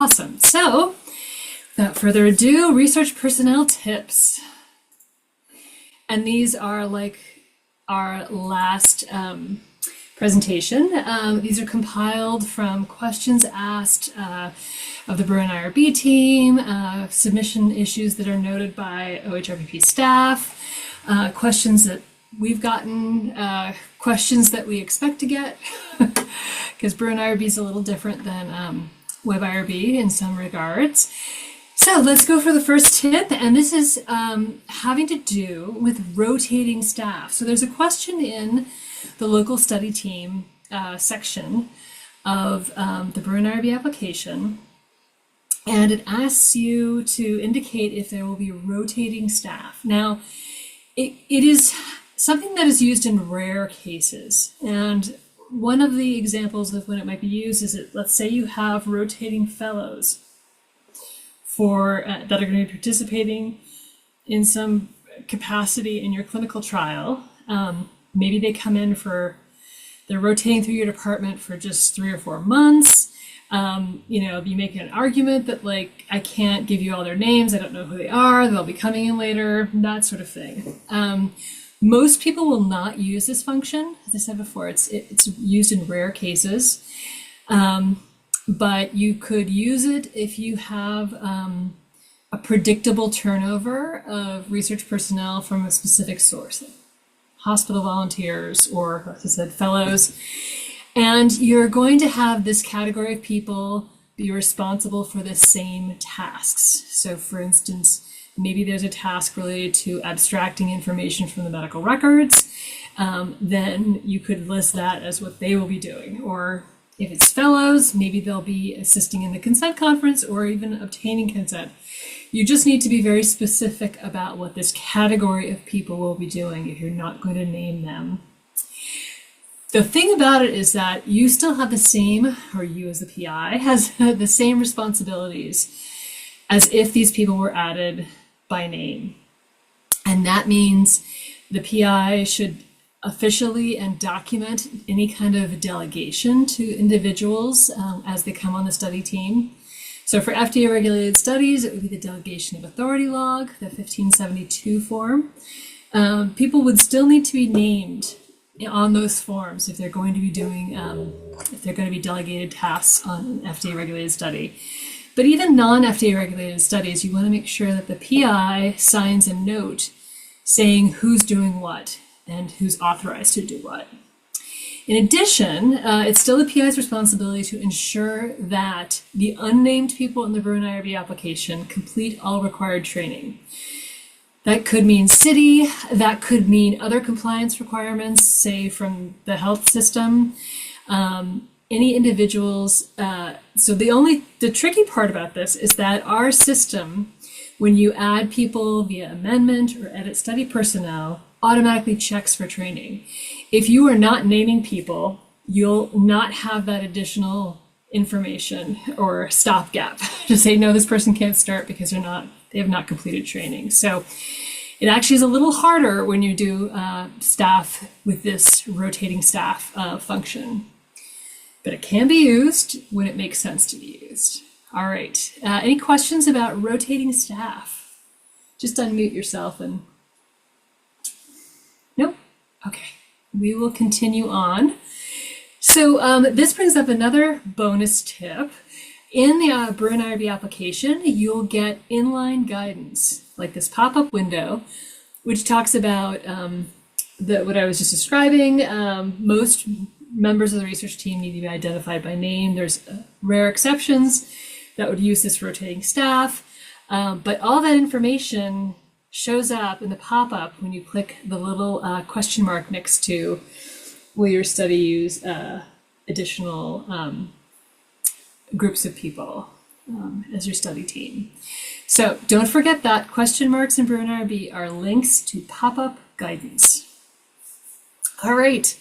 Awesome. So, without further ado, research personnel tips. And these are like our last presentation. These are compiled from questions asked of the BruinIRB team, submission issues that are noted by OHRPP staff, questions that we've gotten, questions that we expect to get, because BruinIRB is a little different than WebIRB in some regards. So let's go for the first tip, and this is having to do with rotating staff. So there's a question in the local study team section of the BruinIRB application, and it asks you to indicate if there will be rotating staff. Now, it is something that is used in rare cases, and one of the examples of when it might be used is that, let's say you have rotating fellows for that are going to be participating in some capacity in your clinical trial. Maybe they come in they're rotating through your department for just 3 or 4 months. You make an argument that, like, I can't give you all their names, I don't know who they are, they'll be coming in later, that sort of thing. Most people will not use this function. As I said before, it's used in rare cases, but you could use it if you have a predictable turnover of research personnel from a specific source, hospital volunteers or, as I said, fellows. And you're going to have this category of people be responsible for the same tasks. So for instance, maybe there's a task related to abstracting information from the medical records, then you could list that as what they will be doing. Or if it's fellows, maybe they'll be assisting in the consent conference or even obtaining consent. You just need to be very specific about what this category of people will be doing if you're not going to name them. The thing about it is that you still have the same, or you as the PI, has the same responsibilities as if these people were added by name. And that means the PI should officially and document any kind of delegation to individuals as they come on the study team. So for FDA regulated studies, it would be the delegation of authority log, the 1572 form. People would still need to be named on those forms if they're going to be doing, if they're going to be delegated tasks on an FDA regulated study. But even non-FDA regulated studies, you want to make sure that the PI signs a note saying who's doing what and who's authorized to do what. In addition, it's still the PI's responsibility to ensure that the unnamed people in the BruinIRB application complete all required training. That could mean CITI, that could mean other compliance requirements, say from the health system. Any individuals, so the tricky part about this is that our system, when you add people via amendment or edit study personnel, automatically checks for training. If you are not naming people, you'll not have that additional information or stopgap to say, no, this person can't start because they have not completed training. So it actually is a little harder when you do staff with this rotating staff function. But it can be used when it makes sense to be used. All right, any questions about rotating staff? Just unmute yourself and, nope, okay. We will continue on. So this brings up another bonus tip. In the BruinIRB application, you'll get inline guidance, like this pop-up window, which talks about what I was just describing. Most members of the research team need to be identified by name. There's rare exceptions that would use this rotating staff, but all that information shows up in the pop-up when you click the little question mark next to will your study use additional groups of people as your study team. So don't forget that question marks in BruinIRB are links to pop-up guidance. All right.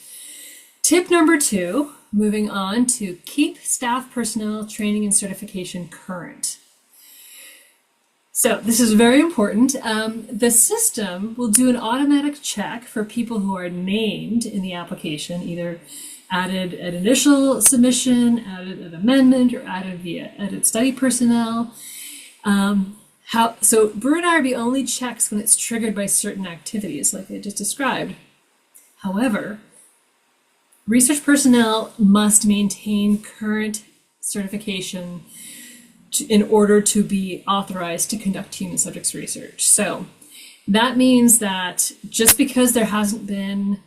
Tip number 2, moving on to keep staff personnel training and certification current. So this is very important. The system will do an automatic check for people who are named in the application, either added at initial submission, added at amendment, or added via edit study personnel. So BruinIRB only checks when it's triggered by certain activities, like I just described. However, research personnel must maintain current certification in order to be authorized to conduct human subjects research. So that means that just because there hasn't been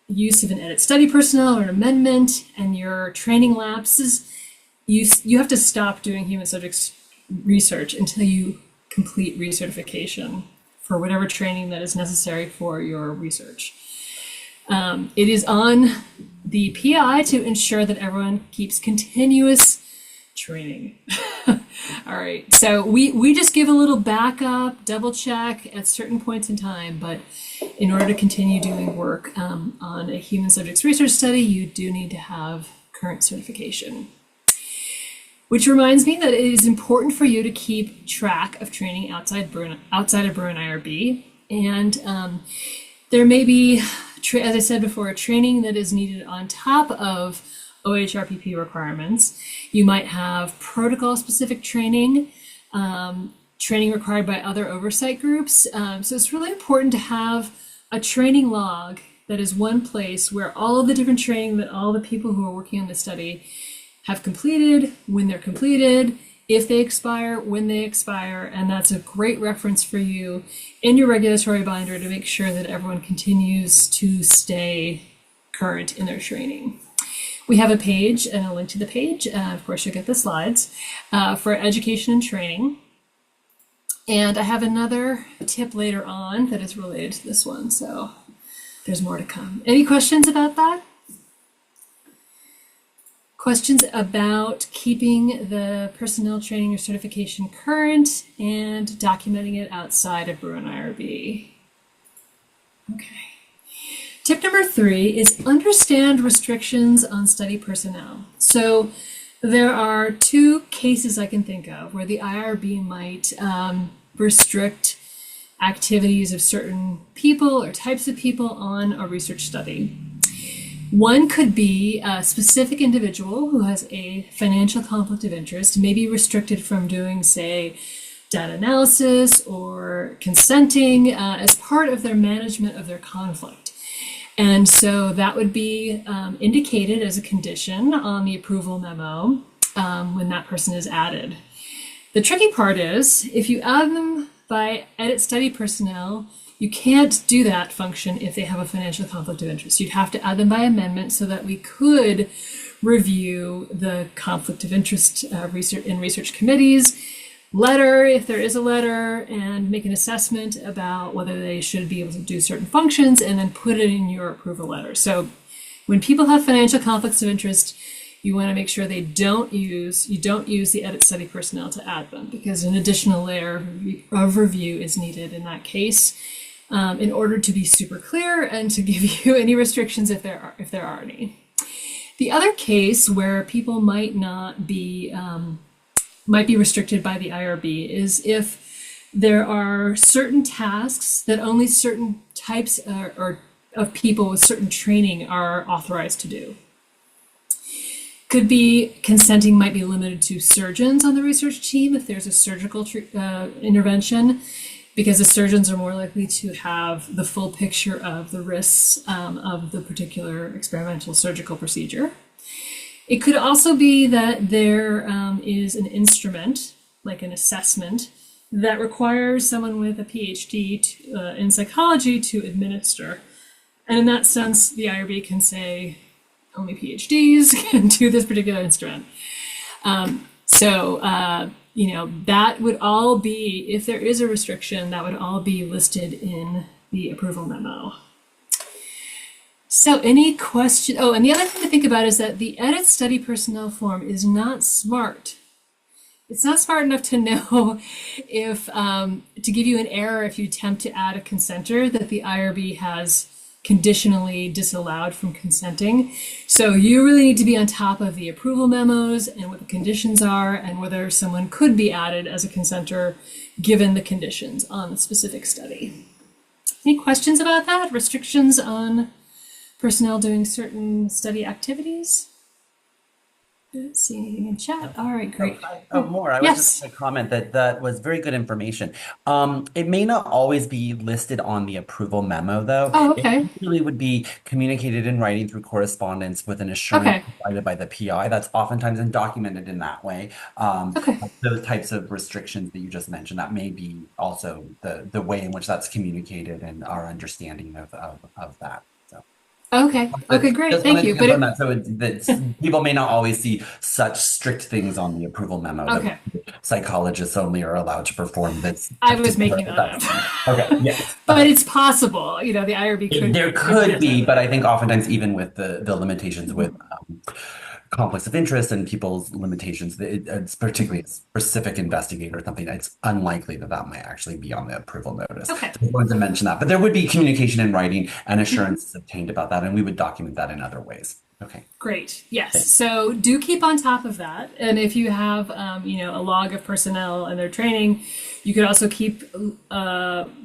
use of an edit study personnel or an amendment and your training lapses, you have to stop doing human subjects research until you complete recertification for whatever training that is necessary for your research. It is on the PI to ensure that everyone keeps continuous training. All right, so we just give a little backup, double check at certain points in time, but in order to continue doing work on a human subjects research study, you do need to have current certification. Which reminds me that it is important for you to keep track of training outside of BruinIRB. And there may be, as I said before, training that is needed on top of OHRPP requirements. You might have protocol-specific training, training required by other oversight groups. So it's really important to have a training log that is one place where all of the different training that all the people who are working on the study have completed, when they're completed, if they expire, when they expire, and that's a great reference for you in your regulatory binder to make sure that everyone continues to stay current in their training. We have a page and a link to the page. Of course, you'll get the slides for education and training. And I have another tip later on that is related to this one, so there's more to come. Any questions about that? Questions about keeping the personnel training or certification current and documenting it outside of BruinIRB. Okay. Tip number 3 is understand restrictions on study personnel. So there are 2 cases I can think of where the IRB might restrict activities of certain people or types of people on a research study. One could be a specific individual who has a financial conflict of interest, may be restricted from doing, say, data analysis or consenting as part of their management of their conflict. And so that would be indicated as a condition on the approval memo when that person is added. The tricky part is if you add them by edit study personnel, you can't do that function if they have a financial conflict of interest. You'd have to add them by amendment so that we could review the conflict of interest research committees, letter, if there is a letter, and make an assessment about whether they should be able to do certain functions, and then put it in your approval letter. So when people have financial conflicts of interest, you want to make sure you don't use the edit study personnel to add them, because an additional layer of review is needed in that case. In order to be super clear and to give you any restrictions if there are any. The other case where people might be restricted by the IRB is if there are certain tasks that only certain types of people with certain training are authorized to do. Could be consenting might be limited to surgeons on the research team if there's a surgical intervention, because the surgeons are more likely to have the full picture of the risks of the particular experimental surgical procedure. It could also be that there is an instrument, like an assessment, that requires someone with a PhD in psychology to administer. And in that sense, the IRB can say only PhDs can do this particular instrument. That would all be, if there is a restriction, that would all be listed in the approval memo. So any question, and the other thing to think about is that the edit study personnel form is not smart. It's not smart enough to know if, to give you an error if you attempt to add a consenter that the IRB has conditionally disallowed from consenting. So you really need to be on top of the approval memos and what the conditions are and whether someone could be added as a consenter given the conditions on the specific study. Any questions about that? Restrictions on personnel doing certain study activities? I don't see anything in chat. All right, great. More. I was just Yes. going to comment that that was very good information. It may not always be listed on the approval memo, though. Oh, It okay. usually would be communicated in writing through correspondence with an assurance Okay. provided by the PI. That's oftentimes documented in that way. Okay. Those types of restrictions that you just mentioned, that may be also the way in which that's communicated and our understanding of that. So. Okay. Okay, But great. just Thank wanted to you. But confirm it, that people may not always see such strict things on the approval memo that okay. psychologists only are allowed to perform this I was particular making that assessment. up. Okay, yes. But it's possible, the IRB There could could get to be, that. but I think oftentimes even with the limitations with conflicts of interest and people's limitations, it's particularly a specific investigator or something, it's unlikely that that might actually be on the approval notice. So Okay. I wanted to mention that, but there would be communication in writing and assurances obtained about that, and we would document that in other ways. Okay. Great. Yes. So do keep on top of that. And if you have, a log of personnel and their training, you could also keep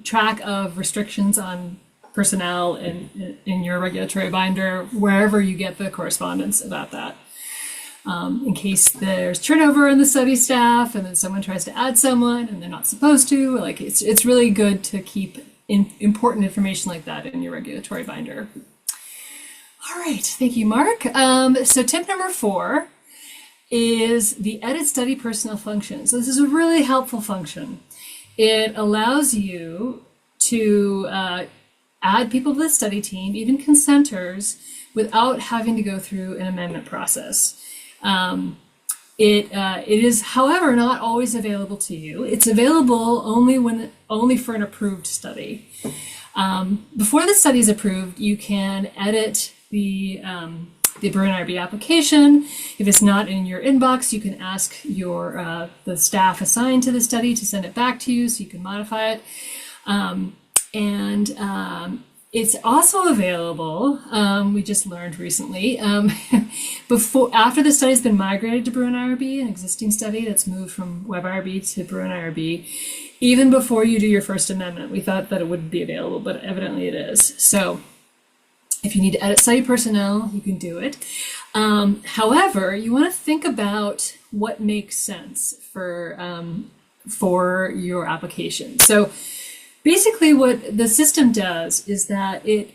track of restrictions on personnel in your regulatory binder, wherever you get the correspondence about that. In case there's turnover in the study staff and then someone tries to add someone and they're not supposed to, like it's really good to keep important information like that in your regulatory binder. All right, thank you, Mark. So tip number 4 is the edit study personnel function. So this is a really helpful function. It allows you to add people to the study team, even consenters, without having to go through an amendment process. It is, however, not always available to you. It's available only for an approved study. Before the study is approved, you can edit the BruinIRB application. If it's not in your inbox, you can ask the staff assigned to the study to send it back to you so you can modify it. It's also available, we just learned recently, after the study's been migrated to BruinIRB, an existing study that's moved from WebIRB to BruinIRB, even before you do your first amendment. We thought that it wouldn't be available, but evidently it is. So if you need to edit study personnel, you can do it. However, you want to think about what makes sense for your application. So basically what the system does is that it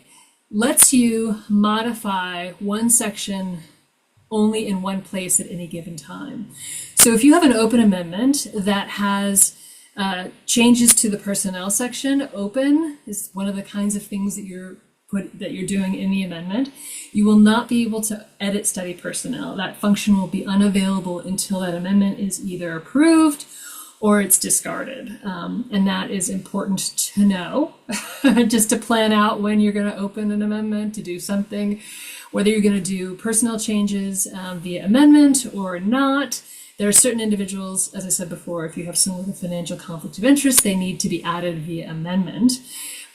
lets you modify one section only in one place at any given time. So if you have an open amendment that has changes to the personnel section, open is one of the kinds of things that you're doing in the amendment, you will not be able to edit study personnel. That function will be unavailable until that amendment is either approved or it's discarded. And that is important to know, just to plan out when you're going to open an amendment to do something, whether you're going to do personnel changes via amendment or not. There are certain individuals, as I said before, if you have someone with a financial conflict of interest, they need to be added via amendment.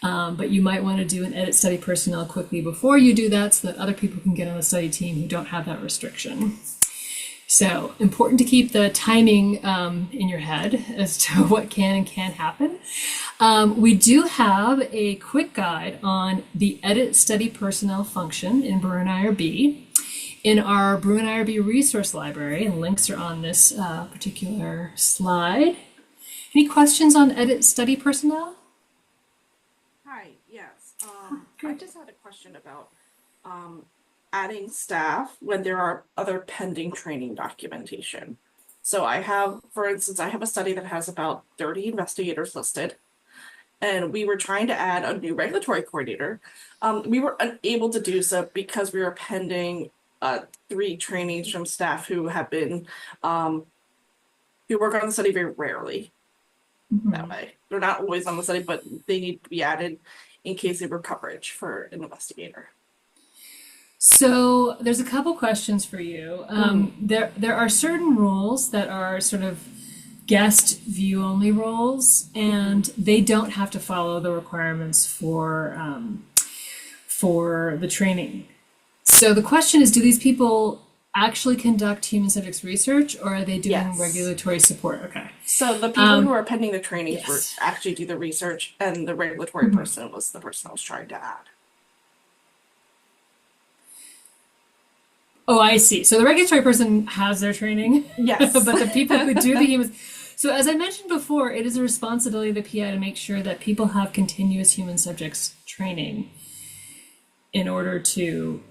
But you might want to do an edit study personnel quickly before you do that so that other people can get on the study team who don't have that restriction. So important to keep the timing in your head as to what can and can't happen. We do have a quick guide on the edit study personnel function in BruinIRB in our BruinIRB resource library, and links are on this particular slide. Any questions on edit study personnel? Hi, yes. I just had a question about adding staff when there are other pending training documentation. So I have, for instance, I have a study that has about 30 investigators listed, and we were trying to add a new regulatory coordinator. We were unable to do so because we were pending 3 trainings from staff who have been, who work on the study very rarely. That way. They're not always on the study, but they need to be added in case they were coverage for an investigator. So there's a couple questions for you. There are certain rules that are sort of guest view only roles, and they don't have to follow the requirements for the training. So the question is, do these people actually conduct human subjects research, or are they doing Yes. regulatory support? Okay. So the people who are pending the trainings yes. were actually do the research, and the regulatory person was the person I was trying to add. Oh, I see. So the regulatory person has their training, Yes. but the people who do the humans. So as I mentioned before, it is a responsibility of the PI to make sure that people have continuous human subjects training in order to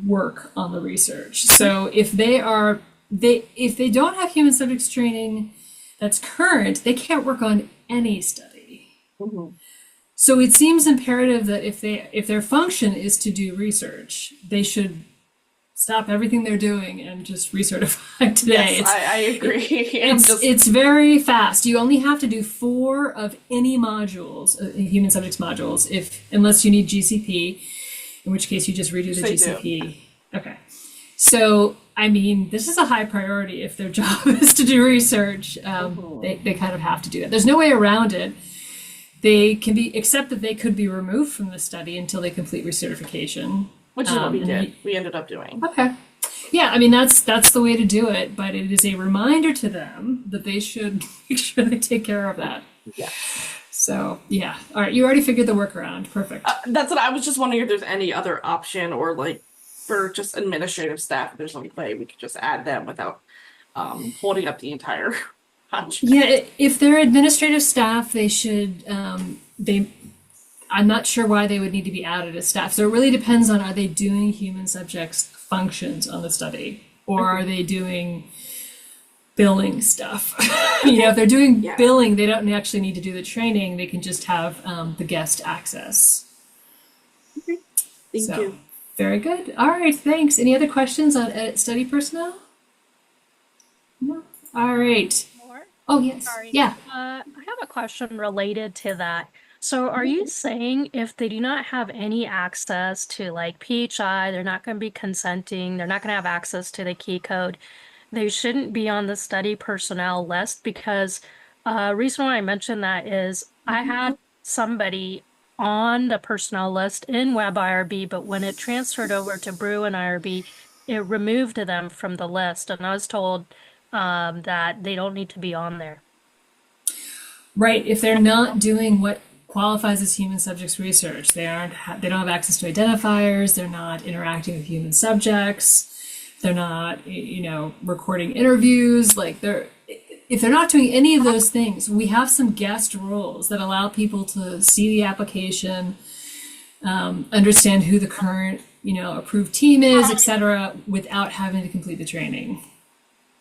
work on the research. So if they don't have human subjects training that's current, they can't work on any study. Mhm. So it seems imperative that if their function is to do research, they should stop everything they're doing and just recertify today. Yes, I agree. I'm just It's very fast. You only have to do 4 of any modules, human subjects modules, unless you need GCP, in which case you just redo the They do. GCP. Okay. So, I mean, this is a high priority if their job is to do research. They kind of have to do that. There's no way around it. They can be, except that they could be removed from the study until they complete recertification. which is what we and did. We ended up doing. Okay. Yeah, I mean that's the way to do it, but it is a reminder to them that they should make sure they take care of that. Yeah. So yeah, all right. You already figured the workaround. Perfect. That's what I was just wondering if there's any other option or like for just administrative staff, if there's any way we could just add them without holding up the entire project. Yeah, if they're administrative staff, they should. I'm not sure why they would need to be added as staff. So it really depends on, are they doing human subjects functions on the study, or are they doing billing stuff? If they're doing Yeah. billing, they don't actually need to do the training. They can just have the guest access. Thank So, you. very good. All right, thanks. Any other questions on study personnel? No. All right. More? Oh, yes. Sorry. Yeah. I have a question related to that. So are you saying if they do not have any access to like PHI, they're not going to be consenting, they're not going to have access to the key code, they shouldn't be on the study personnel list? Because reason why I mentioned that is I had somebody on the personnel list in WebIRB, but when it transferred over to BruinIRB, it removed them from the list, and I was told that they don't need to be on there. Right. If they're not doing what qualifies as human subjects research, they don't have access to identifiers, they're not interacting with human subjects, they're not, recording interviews, if they're not doing any of those things, we have some guest rules that allow people to see the application, understand who the current, approved team is, etc., without having to complete the training.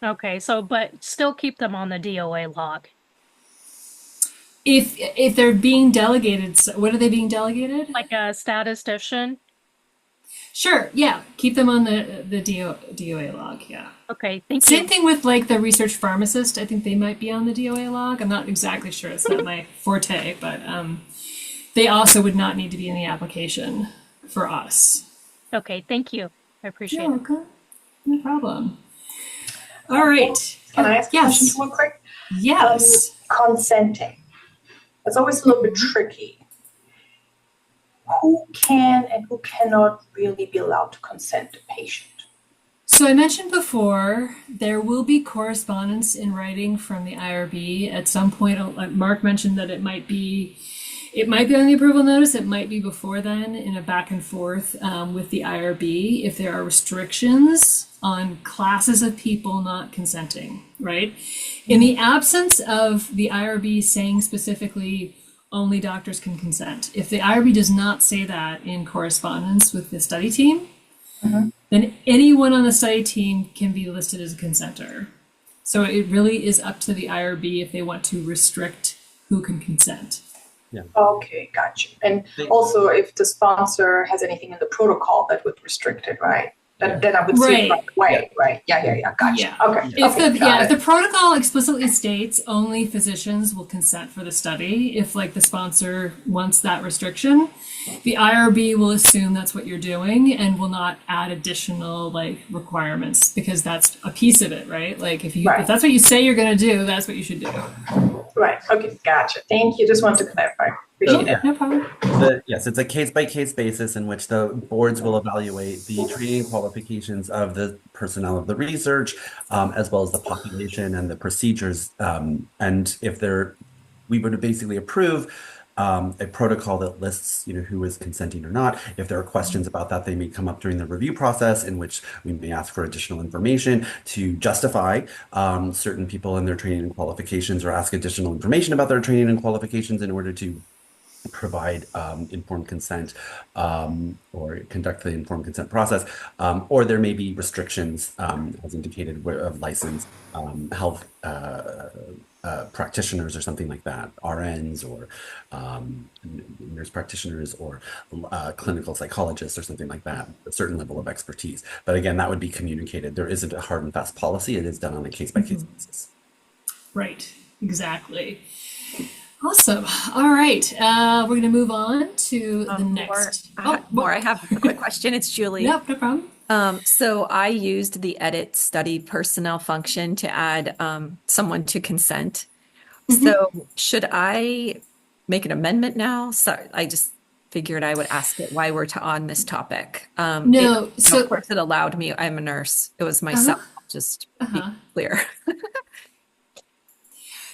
Okay, so but still keep them on the DOA log. If they're being delegated, what are they being delegated? Like a statistician? Sure, yeah, keep them on the DOA log, yeah. Okay, thank Same you. thing with like the research pharmacist. I think they might be on the DOA log. I'm not exactly sure. It's not my forte, but they also would not need to be in the application for us. Okay, thank you. I appreciate You're it. welcome. No problem. All right. Can I ask a question Yes. real quick? Yes. Consenting. It's always a little bit tricky. Who can and who cannot really be allowed to consent to patient? So I mentioned before, there will be correspondence in writing from the IRB at some point. Mark mentioned that it might be on the approval notice. It might be before then in a back and forth with the IRB if there are restrictions on classes of people not consenting, right? In the absence of the IRB saying specifically only doctors can consent, if the IRB does not say that in correspondence with the study team, then anyone on the study team can be listed as a consenter. So it really is up to the IRB if they want to restrict who can consent. Okay, gotcha. And also if the sponsor has anything in the protocol that would restrict it, right? Then I would see it right away, right? Yeah, gotcha. Yeah. Okay. If the protocol explicitly states only physicians will consent for the study, if like the sponsor wants that restriction, the IRB will assume that's what you're doing and will not add additional like requirements because that's a piece of it, right? Like if that's what you say you're going to do, that's what you should do. Right. Okay, gotcha. Thank you. Just wanted to clarify. Appreciate it. No problem. Yes, it's a case-by-case basis in which the boards will evaluate the training qualifications of the personnel of the research, as well as the population and the procedures. And if we were to basically approve a protocol that lists, who is consenting or not. If there are questions about that, they may come up during the review process, in which we may ask for additional information to justify certain people and their training and qualifications, or ask additional information about their training and qualifications in order to provide informed consent, or conduct the informed consent process, or there may be restrictions, as indicated, of licensed health practitioners or something like that, RNs or nurse practitioners or clinical psychologists or something like that, a certain level of expertise. But again, that would be communicated. There isn't a hard and fast policy. It is done on a case-by-case basis. Right, exactly. Awesome. All right. We're going to move on to the next. I have a quick question. It's Julie. Yep, no problem. So I used the edit study personnel function to add someone to consent. So should I make an amendment now? So I just figured I would ask it while we're on this topic. No, so of course it allowed me. I'm a nurse. It was myself. Just be clear.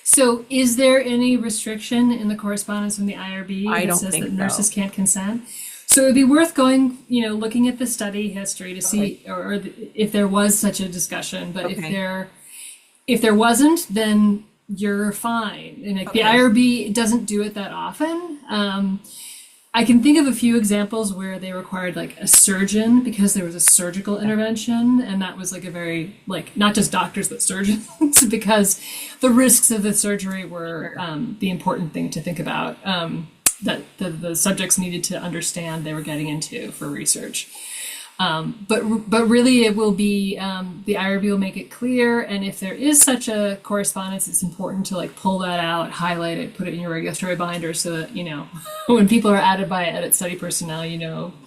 So is there any restriction in the correspondence from the IRB I that don't says think that nurses so. can't consent? So it would be worth going, looking at the study history to see, or if there was such a discussion. But if there wasn't, then you're fine. And the IRB doesn't do it that often. I can think of a few examples where they required like a surgeon because there was a surgical intervention, and that was like a very, like, not just doctors but surgeons, because the risks of the surgery were the important thing to think about, that the subjects needed to understand they were getting into for research. But really it will be, the IRB will make it clear, and if there is such a correspondence, it's important to like pull that out, highlight it, put it in your regulatory binder so that, when people are added by edit study personnel,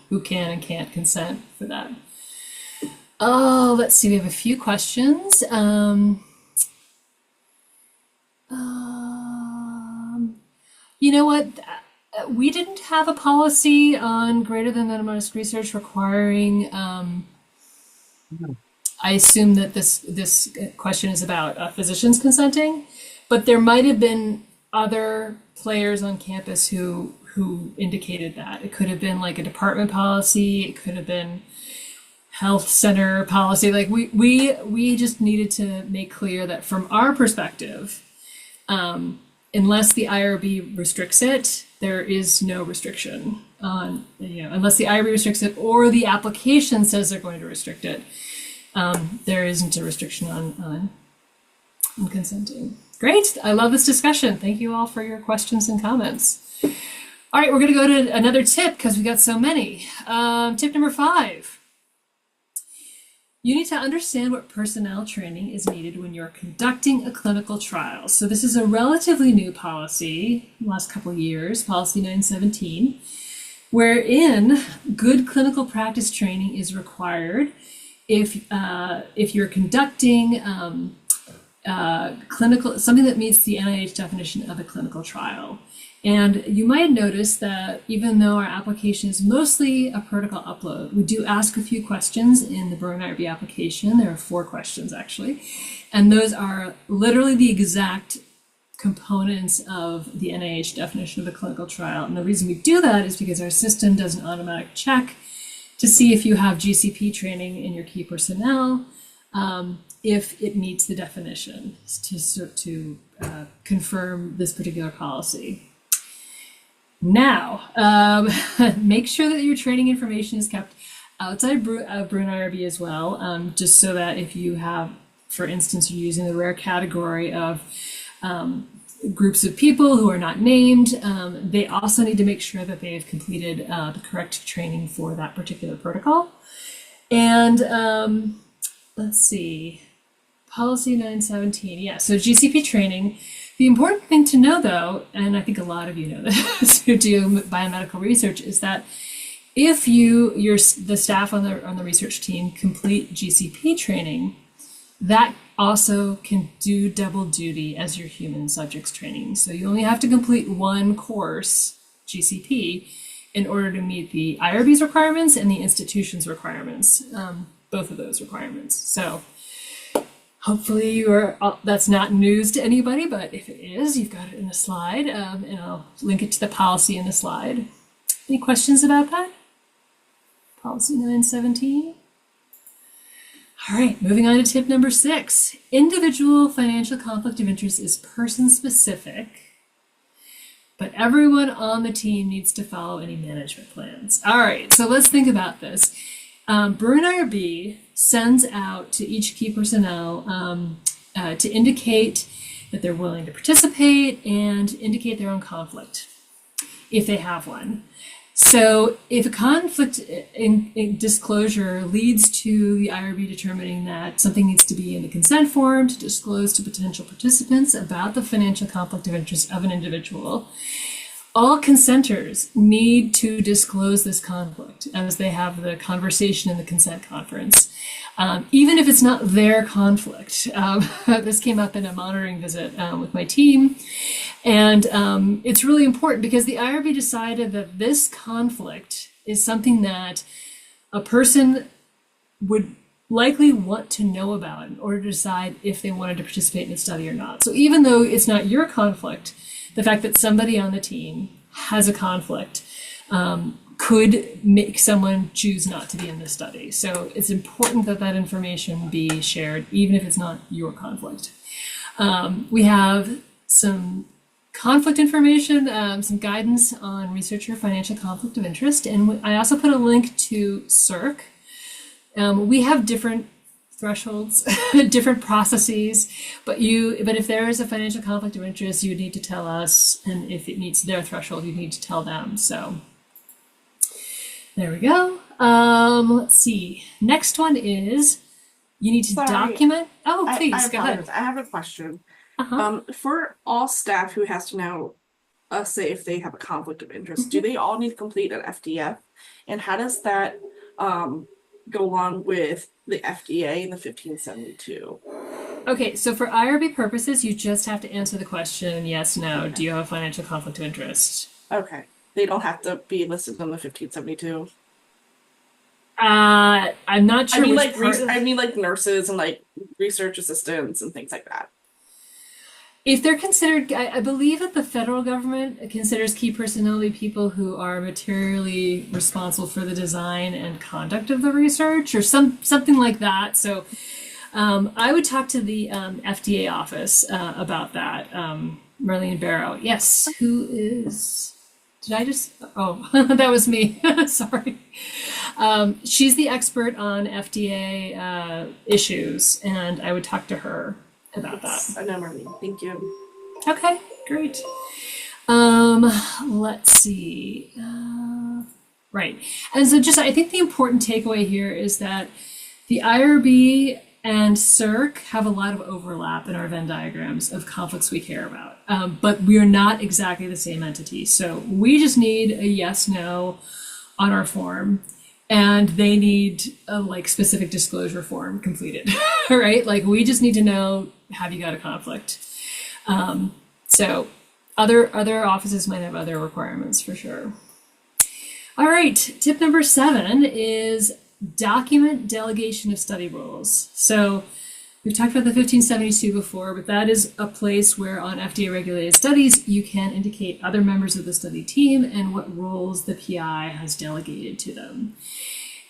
who can and can't consent for that. Oh, let's see, we have a few questions. You know what? We didn't have a policy on greater than anonymous research requiring, I assume that this question is about physicians consenting, but there might have been other players on campus who indicated that. It could have been like a department policy, it could have been health center policy. Like we just needed to make clear that from our perspective, unless the IRB restricts it, there is no restriction on, unless the IRB restricts it or the application says they're going to restrict it, there isn't a restriction on consenting. Great, I love this discussion. Thank you all for your questions and comments. All right, we're gonna go to another tip because we got so many. Tip number 5. You need to understand what personnel training is needed when you're conducting a clinical trial. So this is a relatively new policy, last couple of years, policy 917, wherein good clinical practice training is required if you're conducting something that meets the NIH definition of a clinical trial. And you might notice that even though our application is mostly a protocol upload, we do ask a few questions in the BruinIRB application. There are 4 questions actually. And those are literally the exact components of the NIH definition of a clinical trial. And the reason we do that is because our system does an automatic check to see if you have GCP training in your key personnel, if it meets the definition to confirm this particular policy. Now, make sure that your training information is kept outside of BruinIRB as well, just so that if you have, for instance, you're using the rare category of groups of people who are not named, they also need to make sure that they have completed the correct training for that particular protocol. And let's see, policy 917, yeah, so GCP training. The important thing to know, though, and I think a lot of you know this who do biomedical research, is that if the staff on the research team complete GCP training, that also can do double duty as your human subjects training. So you only have to complete one course, GCP, in order to meet the IRB's requirements and the institution's requirements, both of those requirements. So Hopefully that's not news to anybody, but if it is, you've got it in a slide, and I'll link it to the policy in the slide. Any questions about that? Policy 917. All right, moving on to tip number 6. Individual financial conflict of interest is person specific, but everyone on the team needs to follow any management plans. All right, so let's think about this. BruinIRB sends out to each key personnel to indicate that they're willing to participate and indicate their own conflict, if they have one. So if a conflict in disclosure leads to the IRB determining that something needs to be in the consent form to disclose to potential participants about the financial conflict of interest of an individual, all consenters need to disclose this conflict as they have the conversation in the consent conference, even if it's not their conflict. This came up in a monitoring visit with my team, and it's really important because the IRB decided that this conflict is something that a person would likely want to know about in order to decide if they wanted to participate in the study or not. So even though it's not your conflict, the fact that somebody on the team has a conflict could make someone choose not to be in the study. So it's important that that information be shared, even if it's not your conflict. We have some conflict information, some guidance on researcher financial conflict of interest, and I also put a link to CIRC. We have different thresholds, different processes, but if there is a financial conflict of interest, you need to tell us, and if it meets their threshold, you need to tell them. So there we go. Let's see. Next one is you need to document. Oh, please go ahead. I have a question. Uh-huh. For all staff who has to now say if they have a conflict of interest, do they all need to complete an FDF? And how does that go along with the FDA and the 1572? Okay, so for IRB purposes, you just have to answer the question, yes, no, do you have a financial conflict of interest? Okay. They don't have to be listed on the 1572. I'm not sure. I mean like nurses and like research assistants and things like that. If they're considered, I believe that the federal government considers key personnel to be people who are materially responsible for the design and conduct of the research, or something like that. So I would talk to the FDA office about that. Marlene Barrow. Yes, who is? Did I just? Oh, that was me. Sorry. She's the expert on FDA issues, and I would talk to her about that. I know, Marlene. Thank you. Okay, great. Let's see. Right. And so I think the important takeaway here is that the IRB and CIRC have a lot of overlap in our Venn diagrams of conflicts we care about, but we are not exactly the same entity. So we just need a yes, no on our form, and they need a specific disclosure form completed, right? Like we just need to know, have you got a conflict? So other offices might have other requirements for sure. All right, tip number 7 is document delegation of study roles. So we've talked about the 1572 before, but that is a place where on FDA regulated studies, you can indicate other members of the study team and what roles the PI has delegated to them.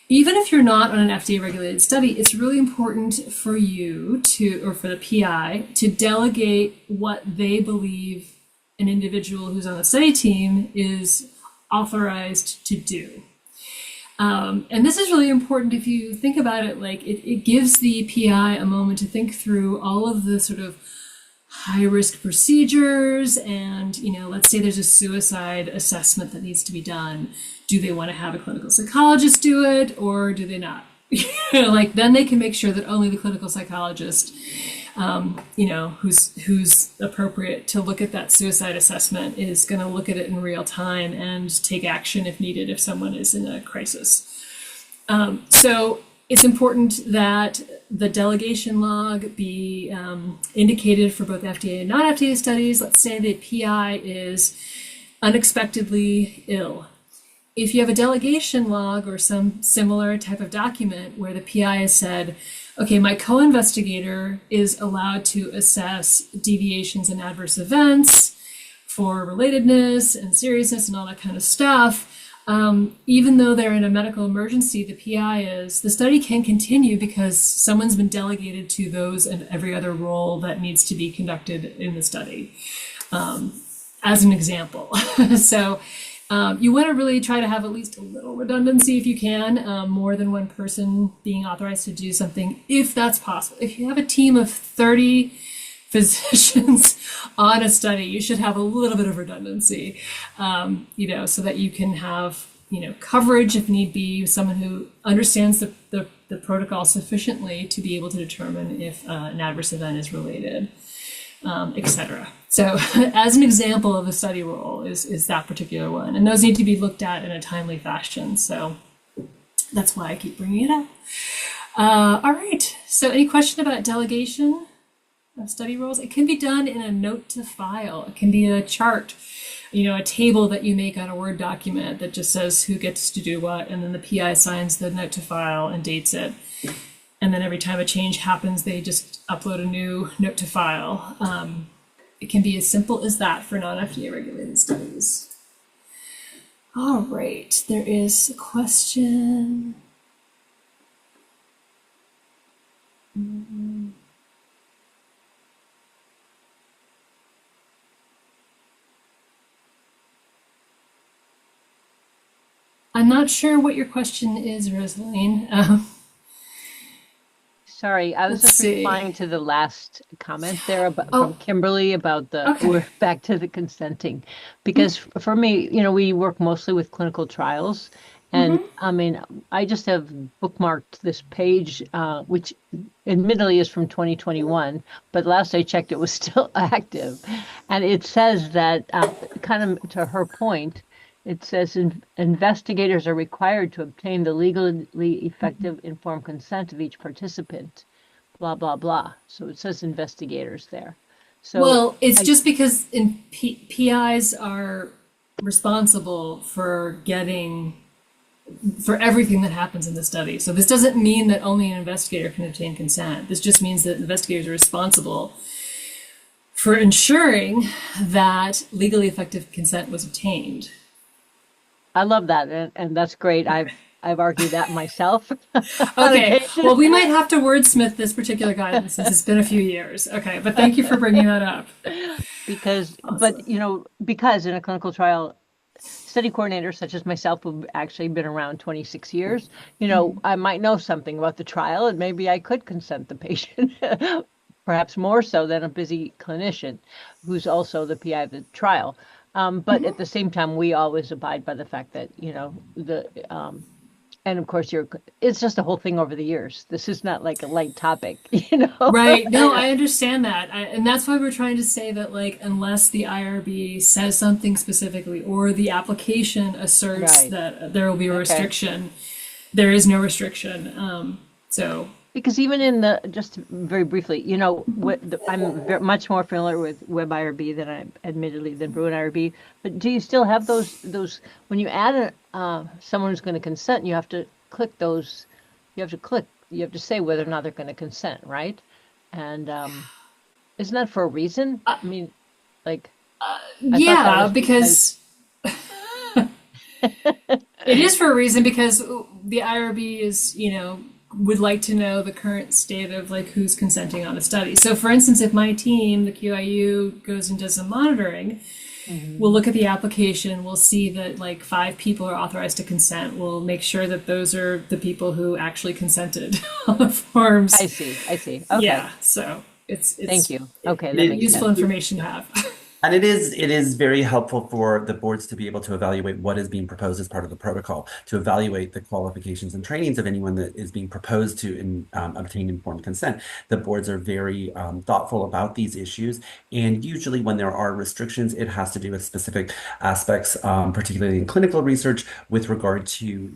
Even if you're not on an FDA regulated study, it's really important for you or for the PI to delegate what they believe an individual who's on the study team is authorized to do. And this is really important if you think about it, it gives the PI a moment to think through all of the sort of high risk procedures and, let's say there's a suicide assessment that needs to be done. Do they want to have a clinical psychologist do it or do they not? Then they can make sure that only the clinical psychologist, who's appropriate to look at that suicide assessment is going to look at it in real time and take action if needed if someone is in a crisis. So it's important that the delegation log be indicated for both FDA and non-FDA studies. Let's say the PI is unexpectedly ill. If you have a delegation log or some similar type of document where the PI has said, okay, my co-investigator is allowed to assess deviations in adverse events for relatedness and seriousness and all that kind of stuff. Even though they're in a medical emergency, the PI is, the study can continue because someone's been delegated to those and every other role that needs to be conducted in the study, as an example. So you want to really try to have at least a little redundancy if you can, more than one person being authorized to do something, if that's possible. If you have a team of 30 physicians on a study, you should have a little bit of redundancy, so that you can have, coverage if need be, someone who understands the protocol sufficiently to be able to determine if an adverse event is related, etc. So as an example of a study role is that particular one. And those need to be looked at in a timely fashion. So that's why I keep bringing it up. All right. So any question about delegation of study roles? It can be done in a note to file. It can be a chart, a table that you make on a Word document that just says who gets to do what, and then the PI signs the note to file and dates it. And then every time a change happens, they just upload a new note to file. It can be as simple as that for non-FDA regulated studies. All right, there is a question. I'm not sure what your question is, Rosaline. Sorry, I was Let's just see. replying to the last comment there about, Oh. from Kimberly about Okay. we're back to the consenting. Because for me, we work mostly with clinical trials. And I mean, I just have bookmarked this page, which admittedly is from 2021, but last I checked, it was still active. And it says that, kind of to her point, it says investigators are required to obtain the legally effective informed consent of each participant, blah, blah, blah. So it says investigators there. So Well, it's just because PIs are responsible for everything that happens in the study. So this doesn't mean that only an investigator can obtain consent. This just means that investigators are responsible for ensuring that legally effective consent was obtained. I love that, and that's great. I've argued that myself. Okay, well, we might have to wordsmith this particular guidance since it's been a few years. Okay, but thank you for bringing that up. Because, Awesome. but because in a clinical trial, study coordinators such as myself who've actually been around 26 years, I might know something about the trial, and maybe I could consent the patient, perhaps more so than a busy clinician who's also the PI of the trial. But at the same time, we always abide by the fact that, and of course, it's just a whole thing over the years. This is not like a light topic, Right. No, I understand that. And that's why we're trying to say that, like, unless the IRB says something specifically or the application asserts Right. that there will be a Okay. restriction, there is no restriction. So Because even just very briefly, I'm much more familiar with WebIRB than BruinIRB. But do you still have those when you add someone who's going to consent, you have to click those, you have to say whether or not they're going to consent, right? And isn't that for a reason? I mean, like, I thought that yeah, was because it is for a reason, because the IRB is, would like to know the current state of, like, who's consenting on a study. So for instance, if my team, the QIU, goes and does some monitoring, we'll look at the application, we'll see that, like, 5 people are authorized to consent. We'll make sure that those are the people who actually consented on the forms. I see. Okay. Yeah, so it's Thank you. Okay, that makes useful sense. information to have. And it is very helpful for the boards to be able to evaluate what is being proposed as part of the protocol, to evaluate the qualifications and trainings of anyone that is being proposed to obtain informed consent. The boards are very thoughtful about these issues, and usually when there are restrictions, it has to do with specific aspects, particularly in clinical research, with regard to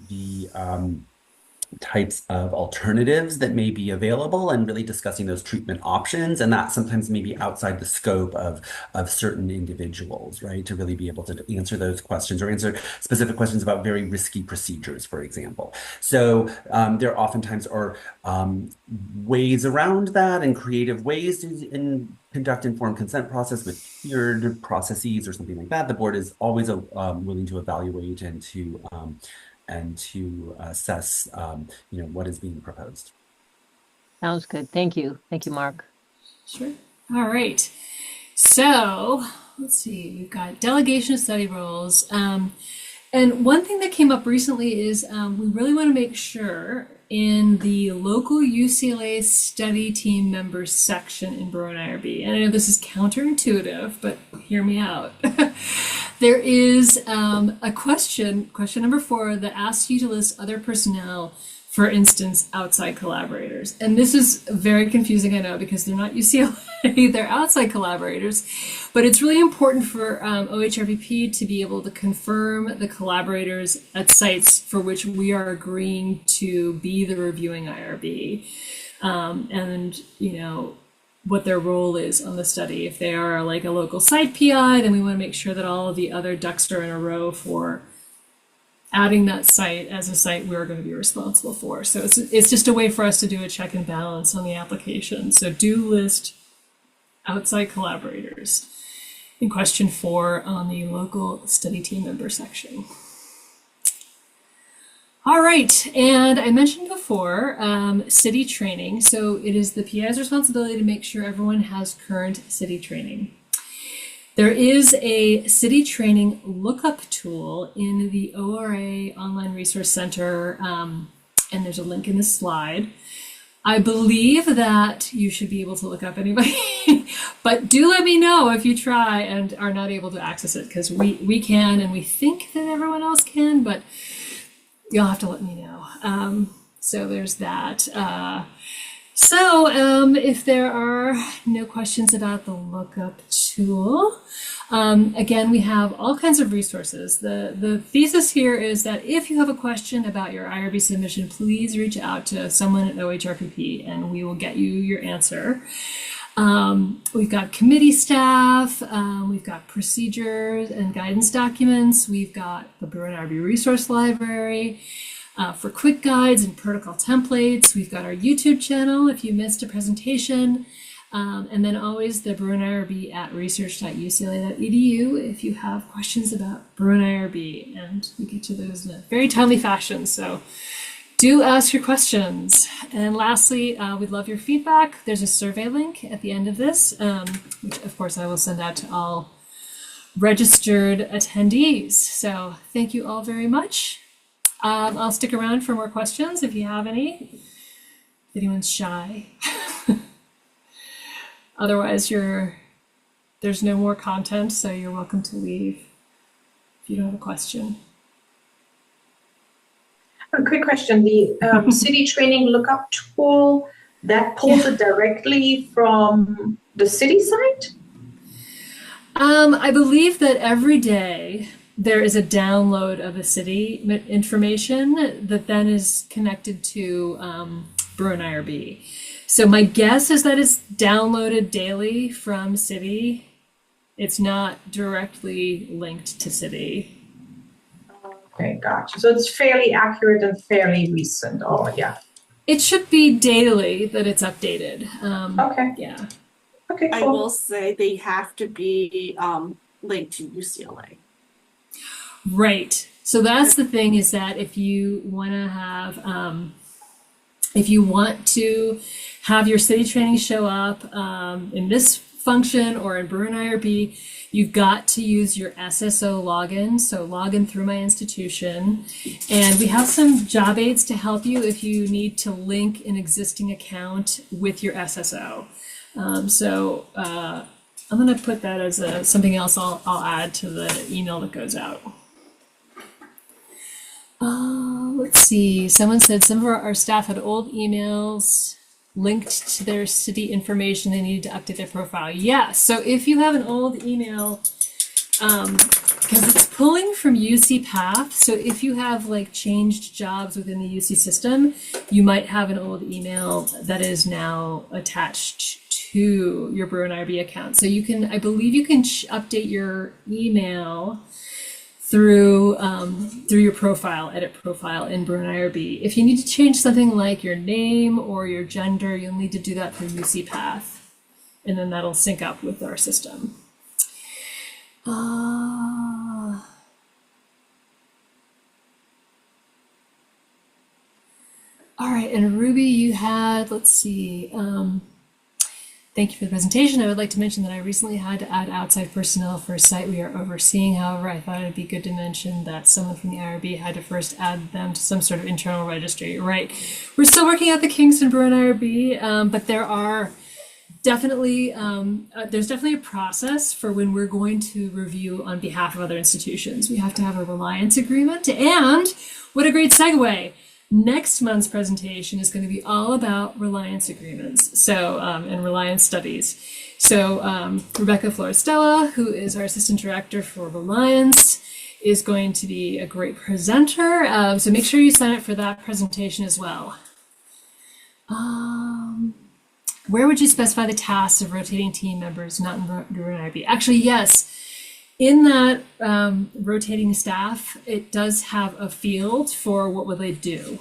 types of alternatives that may be available and really discussing those treatment options. And that sometimes may be outside the scope of certain individuals, right? To really be able to answer those questions or answer specific questions about very risky procedures, for example. So there oftentimes are ways around that and creative ways to conduct informed consent process with tiered processes or something like that. The board is always willing to evaluate and to assess, what is being proposed. Sounds good. Thank you. Thank you, Mark. Sure. All right. So let's see. We've got delegation of study roles. And one thing that came up recently is we really want to make sure in the local UCLA study team members section in BruinIRB, and I know this is counterintuitive, but hear me out. There is a question number 4, that asks you to list other personnel, for instance, outside collaborators. And this is very confusing, I know, because they're not UCLA, they're outside collaborators. But it's really important for OHRPP to be able to confirm the collaborators at sites for which we are agreeing to be the reviewing IRB. And, what their role is on the study. If they are like a local site PI, then we want to make sure that all of the other ducks are in a row for adding that site as a site we're going to be responsible for. So it's just a way for us to do a check and balance on the application. So do list outside collaborators in question 4 on the local study team member section. All right, and I mentioned before CITI training. So it is the PI's responsibility to make sure everyone has current CITI training. There is a CITI training lookup tool in the ORA Online Resource Center, and there's a link in the slide. I believe that you should be able to look up anybody, but do let me know if you try and are not able to access it, because we can, and we think that everyone else can, but you'll have to let me know. So there's that. If there are no questions about the lookup tool, again, we have all kinds of resources. The thesis here is that if you have a question about your IRB submission, please reach out to someone at OHRPP and we will get you your answer. We've got committee staff, we've got procedures and guidance documents, we've got the BruinIRB resource library for quick guides and protocol templates. We've got our YouTube channel if you missed a presentation, and then always the BruinIRB at research.ucla.edu if you have questions about BruinIRB, and we get to those in a very timely fashion. So do ask your questions. And lastly, we'd love your feedback. There's a survey link at the end of this, which of course I will send out to all registered attendees. So thank you all very much. I'll stick around for more questions if you have any. If anyone's shy. Otherwise, there's no more content, so you're welcome to leave if you don't have a question. A quick question, the CITI training lookup tool, that pulls it directly from the CITI site? I believe that every day there is a download of the CITI information that then is connected to BruinIRB. So my guess is that it's downloaded daily from CITI. It's not directly linked to CITI. Okay, gotcha. So it's fairly accurate and fairly recent. Oh, yeah. It should be daily that it's updated. Okay. Yeah. Okay, cool. I will say they have to be linked to UCLA. Right. So that's the thing, is that if you want to have, your CITI training show up in this function or in BruinIRB, you've got to use your SSO login. So log in through my institution. And we have some job aids to help you if you need to link an existing account with your SSO. I'm going to put that as something else I'll add to the email that goes out. Let's see. Someone said some of our staff had old emails linked to their CITI information. They needed to update their profile. Yes. So if you have an old email because it's pulling from UC Path. So if you have like changed jobs within the UC system, you might have an old email that is now attached to your BruinIRB account. So you can, I believe you can update your email through your profile, edit profile in BruinIRB. If you need to change something like your name or your gender, you'll need to do that through UC Path, and then that'll sync up with our system. All right, and Ruby, you had, let's see, thank you for the presentation. I would like to mention that I recently had to add outside personnel for a site we are overseeing. However, I thought it'd be good to mention that someone from the IRB had to first add them to some sort of internal registry. Right. We're still working out the kinks in BruinIRB, but there are definitely, there's definitely a process for when we're going to review on behalf of other institutions. We have to have a reliance agreement, and what a great segue. Next month's presentation is going to be all about reliance agreements, so and reliance studies. So Rebecca Florestella, who is our assistant director for reliance, is going to be a great presenter. So make sure you sign up for that presentation as well. Where would you specify the tasks of rotating team members not in BruinIRB? Actually, yes. In that rotating staff, it does have a field for what will they do.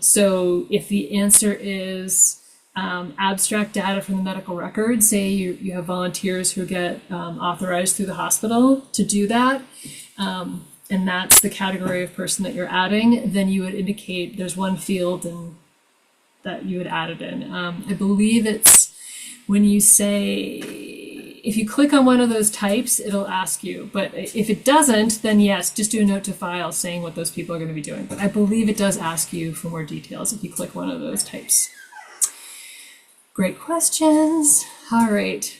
So if the answer is abstract data from the medical record, say you have volunteers who get authorized through the hospital to do that, and that's the category of person that you're adding, then you would indicate there's one field and that you would add it in. I believe it's when you say, if you click on one of those types, it'll ask you. But if it doesn't, then yes, just do a note to file saying what those people are going to be doing. But I believe it does ask you for more details if you click one of those types. Great questions. All right.